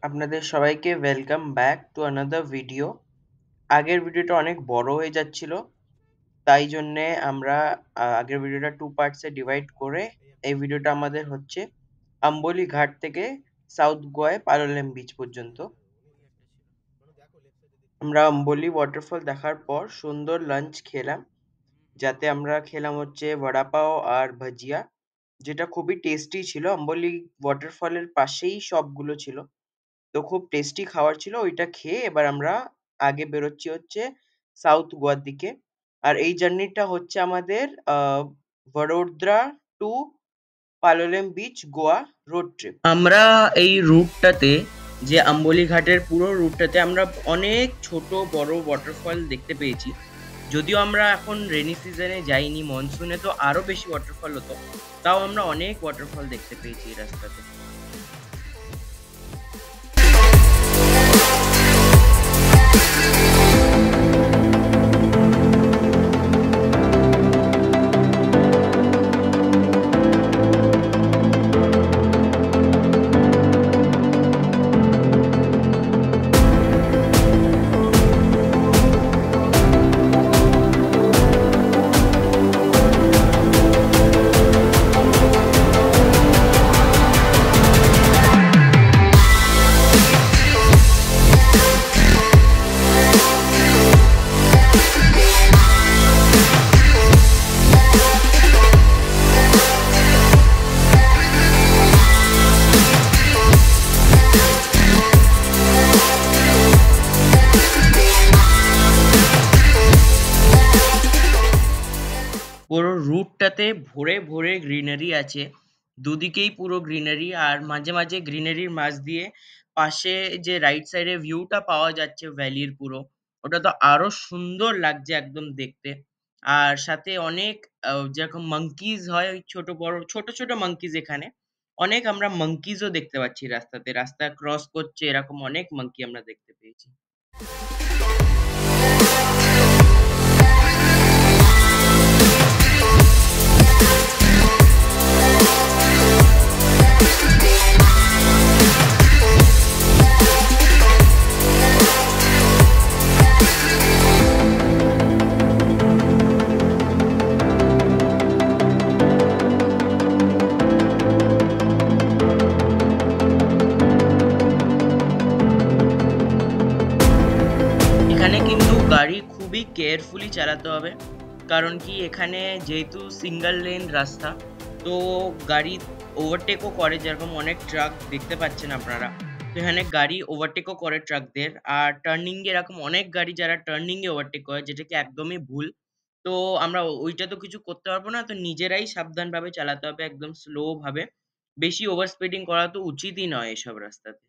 আপনাদের সবাইকে welcome back to another video. আগের ভিডিওটা অনেক বড় হয়ে যাচ্ছিল, তাই জন্যে আমরা আগের ভিডিওটা 2 পার্টসে ডিভাইড করে এই ভিডিওটা আমাদের হচ্ছে আম্বলি ঘাট থেকে সাউথ গোয়ায় পালোলেম বিচ পর্যন্ত। আমরা আম্বলি ওয়াটারফল দেখার পর সুন্দর লাঞ্চ খেলাম, যাতে আমরা খেলাম হচ্ছে বড়া পাও আর ভাজিয়া, যেটা খুবই টেস্টি ছিল। আম্বলি ওয়াটারফলের পাশেই শপগুলো ছিল, তো খুব টেস্টি খাবার ছিল। ওইটা খেয়ে এবার আমরা আগে বেরোচ্ছি হচ্ছে সাউথ গোয়ার দিকে। আর এই জার্নিটা হচ্ছে আমাদের Vadodara to Palolem beach Goa road trip. আমরা এই রুটটাতে, যে আম্বলি ঘাটের পুরো রুটটাতে আমরা অনেক ছোট বড় ওয়াটারফল দেখতে পেয়েছি। যদিও আমরা এখন রেনি সিজনে যাইনি, মনসুনে তো আরো বেশি ওয়াটারফল হতো, তাও আমরা অনেক ওয়াটারফল দেখতে পেয়েছি এই রাস্তাতে। পুরো রুটটাতে ভরে ভরে গ্রিনারি আছে, দুদিকেই পুরো গ্রিনারি। আর মাঝে মাঝে গ্রিনারির মাঝ দিয়ে পাশে যে রাইট সাইডে ভিউটা পাওয়া যাচ্ছে ভ্যালির পুরো, ওটা তো আরো সুন্দর লাগছে একদম দেখতে। আর সাথে অনেক যেরকম মাঙ্কিজ হয়, ওই ছোট বড় ছোট ছোট মাঙ্কিজ, এখানে অনেক আমরা মাঙ্কিজও দেখতে পাচ্ছি রাস্তাতে, রাস্তা ক্রস করছে এরকম অনেক মাঙ্কি আমরা দেখতে পেয়েছি। এখানে কিন্তু গাড়ি খুবই কেয়ারফুলি চালাতে হবে, কারণ কি এখানে যেহেতু সিঙ্গেল লেন রাস্তা, তো গাড়ি ওভারটেকও করে, যেরকম অনেক ট্রাক দেখতে পাচ্ছেন আপনারা। তো এখানে গাড়ি ওভারটেকও করে ট্রাকদের, আর টার্নিং এ এরকম অনেক গাড়ি যারা টার্নিং এ ওভারটেক করে, যেটা কি একদমই ভুল। তো আমরা ওইটা তো কিছু করতে পারবো না, তো নিজেরাই সাবধানভাবে চালাতে হবে, একদম স্লো ভাবে। বেশি ওভার স্পিডিং করা তো উচিতই নয় এসব রাস্তাতে।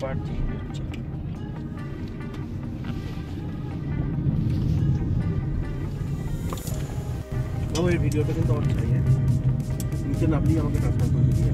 বার চেঞ্জ হচ্ছে। এই ভিডিওটা কিন্তু আমার চাই, হ্যাঁ নিচে নামলেই আমাকে ট্রান্সফার করে দিবি।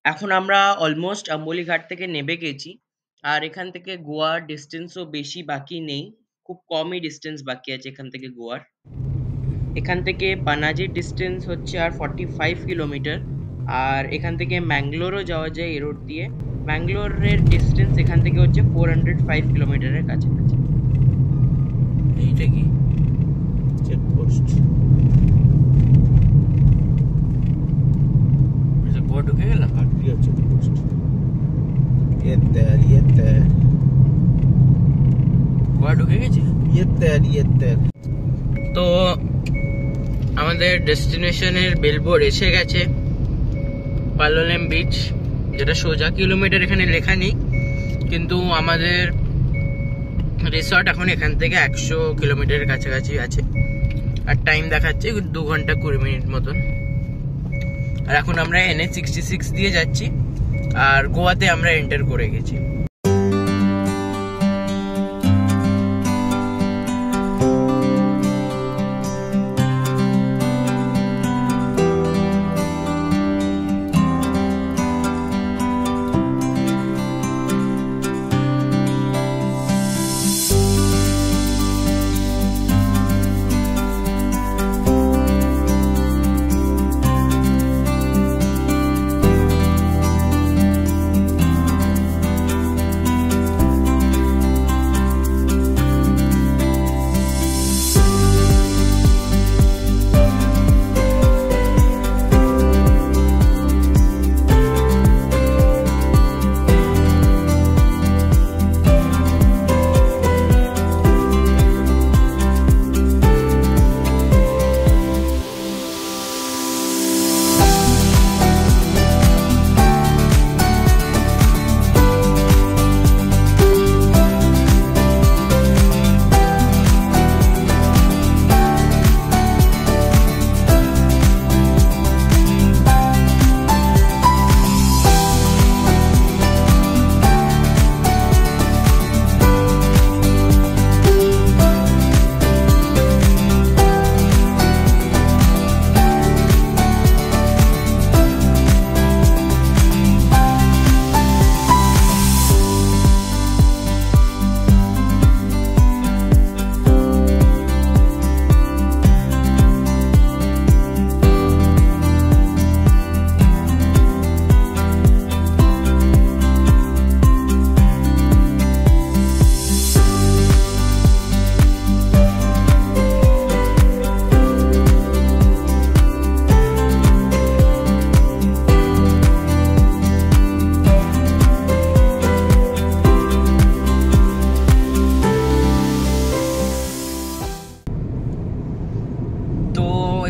এখন আমরা অলমোস্ট আম্বলি ঘাট থেকে নেমে গেছি। আর এখান থেকে গোয়ার ডিস্টেন্সও বেশি বাকি নেই, খুব কমই ডিস্টেন্স বাকি আছে এখান থেকে গোয়ার। এখান থেকে পানাজির ডিস্টেন্স হচ্ছে আর 45 কিলোমিটার। আর এখান থেকে ম্যাঙ্গালোরও যাওয়া যায় এই রোড দিয়ে। ম্যাঙ্গালোরের ডিস্টেন্স এখান থেকে হচ্ছে 405 কিলোমিটারের কাছাকাছি। এইটা কি চেকপোস্ট? গোয়া ঢুকে গেলাম। আটটিয়া চেকপোস্ট। গোয়া ঢুকে গেছি। তো আমাদের ডেস্টিনেশনের বিলবোর্ড এসে গেছে, পালোলেম বিচ, যেটা সোজা কিলোমিটার এখানে লেখা নেই, কিন্তু আমাদের রিসর্ট এখন এখান থেকে 100 কিলোমিটারের কাছাকাছি আছে। আর টাইম দেখাচ্ছে 2 ঘন্টা 20 মিনিট মতন। আর এখন আমরা NH66 দিয়ে যাচ্ছি, আর গোয়াতে আমরা এন্টার করে গেছি।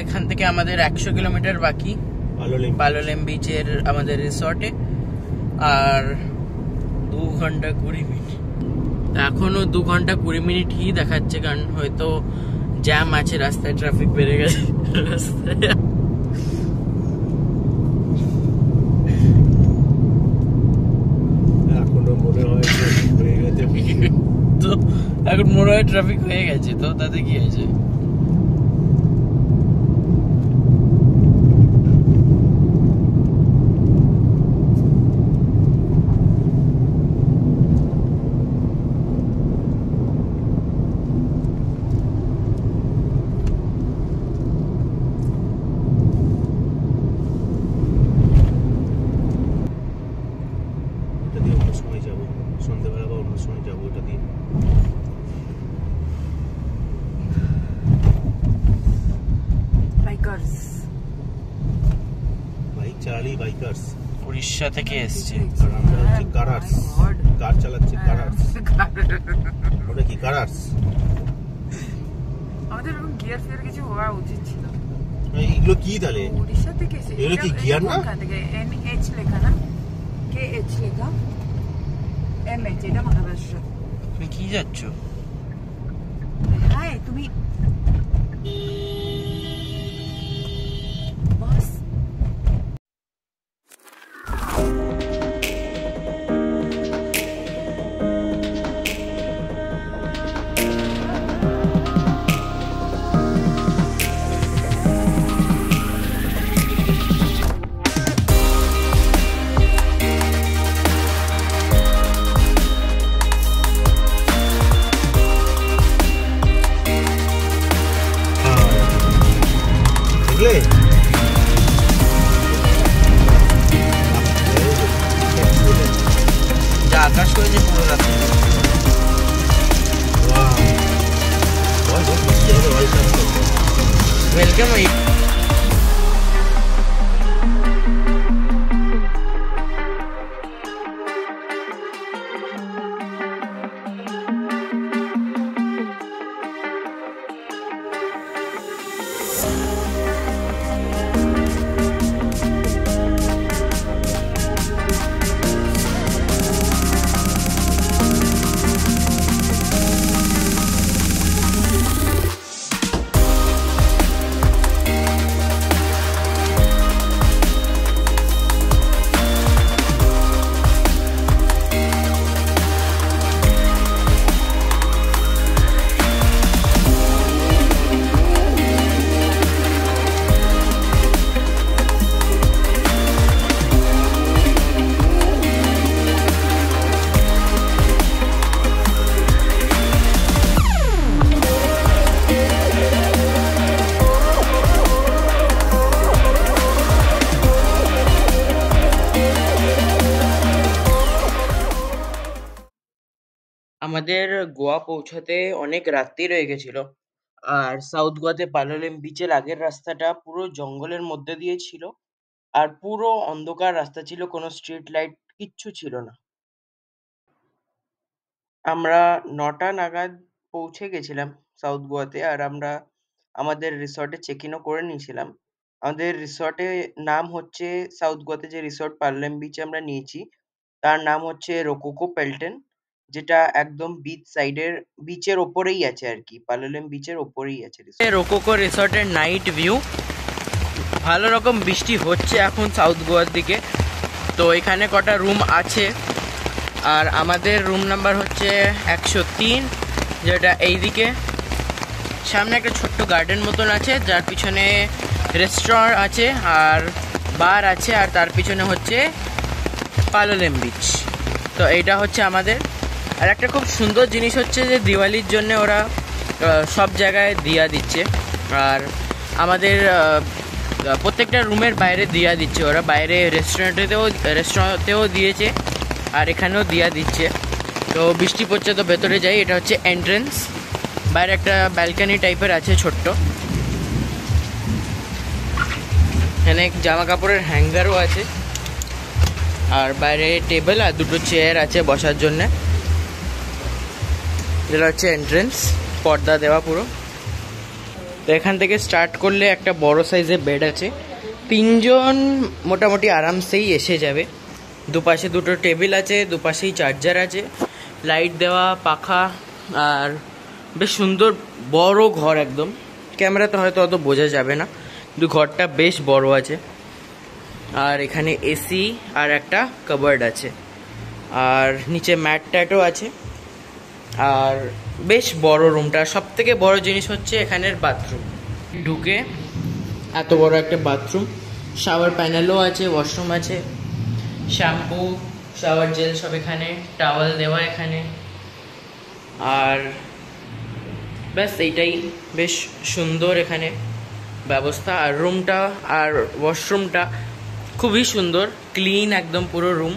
এখান থেকে আমাদের 100 কিলোমিটার বাকি পালোলেম বিচের আমাদের রিসর্টে, আর 2 ঘন্টা 20 মিনিট। এখনো 2 ঘন্টা 20 মিনিটই দেখাচ্ছে, কারণ হয়তো জ্যাম আছে রাস্তায়, ট্রাফিক বেড়ে গেছে রাস্তায়। এখনো মনে হয় তো এখন মনে হয় ট্রাফিক হয়ে গেছে, তো তাতে কি আছে? সন্ধ্যেবেলা বা অন্য সময় যাবো এটা দিয়ে। বাইক চালালি বাইকার্স উড়িষ্যা থেকে এসছে, আর আমরা হচ্ছে কারার্স, কার চালাচ্ছে কারার্স। ওটা কি কারার্স? আমাদের এরকম গিয়ার ফিয়ার কিছু হওয়া উচিত ছিল। এগুলো কি তাহলে? উড়িষ্যা থেকে এসে এগুলো কি গিয়ার না? এখান থেকে NH লেখা না, KH লেখা, MH, এটা মহারাষ্ট্র। তুমি কি যাচ্ছ? হাই তুমি বস। দেখলে যা আকাশ হয়েছে পুরো রাতে। ওয়েলকাম। আমাদের গোয়া পৌঁছাতে অনেক রাত্রি হয়ে গেছিল। আর সাউথ গোয়াতে পালোলেম বিচের আগের রাস্তাটা পুরো জঙ্গলের মধ্যে দিয়ে ছিল। আর পুরো অন্ধকার রাস্তা ছিল, কোনো স্ট্রিট লাইট কিচ্ছু ছিল না। আমরা ৯টা নাগাদ পৌঁছে গেছিলাম সাউথ গোয়াতে। আর আমরা আমাদের রিসর্টে চেক ইনও করে নিয়েছিলাম। আমাদের রিসর্টে নাম হচ্ছে, সাউথ গোয়াতে যে রিসর্ট পালোলেম বিচে আমরা নিয়েছি তার নাম হচ্ছে রোকোকো পেলটন, যেটা একদম বিচ সাইডের বিচের ওপরেই আছে আর কি, পালোলেম বিচের ওপরেই আছে রোকোকো রিসর্টের নাইট ভিউ। ভালো রকম বৃষ্টি হচ্ছে এখন সাউথ গোয়ার দিকে। তো এখানে কটা রুম আছে, আর আমাদের রুম নাম্বার হচ্ছে 103, যেটা এইদিকে। সামনে একটা ছোট্ট গার্ডেন মতন আছে, যার পিছনে রেস্টুরেন্ট আছে আর বার আছে, আর তার পিছনে হচ্ছে পালোলেম বিচ। তো এইটা হচ্ছে আমাদের। আর একটা খুব সুন্দর জিনিস হচ্ছে যে দিওয়ালির জন্য ওরা সব জায়গায় দিয়া দিচ্ছে। আর আমাদের প্রত্যেকটা রুমের বাইরে দিয়া দিচ্ছে ওরা, বাইরে রেস্টুরেন্টেও দিয়েছে আর এখানেও দিয়া দিচ্ছে। তো বৃষ্টি পড়ছে তো ভেতরে যাই। এটা হচ্ছে এন্ট্রেন্স। বাইরে একটা ব্যালকনি টাইপের আছে ছোট্ট, এখানে জামা কাপড়ের হ্যাঙ্গারও আছে। আর বাইরে টেবিল আর দুটো চেয়ার আছে বসার জন্যে। যেটা হচ্ছে এন্ট্রেন্স, পর্দা দেওয়া পুরো। তো এখান থেকে স্টার্ট করলে একটা বড় সাইজের বেড আছে, 3 জন মোটামুটি আরামসেই এসে যাবে। দুপাশে দুটো টেবিল আছে, দুপাশেই চার্জার আছে, লাইট দেওয়া, পাখা। আর বেশ সুন্দর বড় ঘর একদম। ক্যামেরাতে হয়তো অত বোঝা যাবে না, কিন্তু ঘরটা বেশ বড় আছে। আর এখানে এসি আর একটা কাবার্ড আছে, আর নিচে ম্যাট ট্যাটও আছে। আর বেশ বড় রুমটা। সব থেকে বড় জিনিস হচ্ছে এখানের বাথরুম। ঢুকে এত বড় একটা বাথরুম, শাওয়ার প্যানেলও আছে, ওয়াশরুম আছে, শ্যাম্পু, শাওয়ার জেল সব এখানে, টাওয়াল দেওয়া এখানে। আর ব্যাস এইটাই, বেশ সুন্দর এখানে ব্যবস্থা। আর রুমটা আর ওয়াশরুমটা খুবই সুন্দর, ক্লিন একদম পুরো রুম।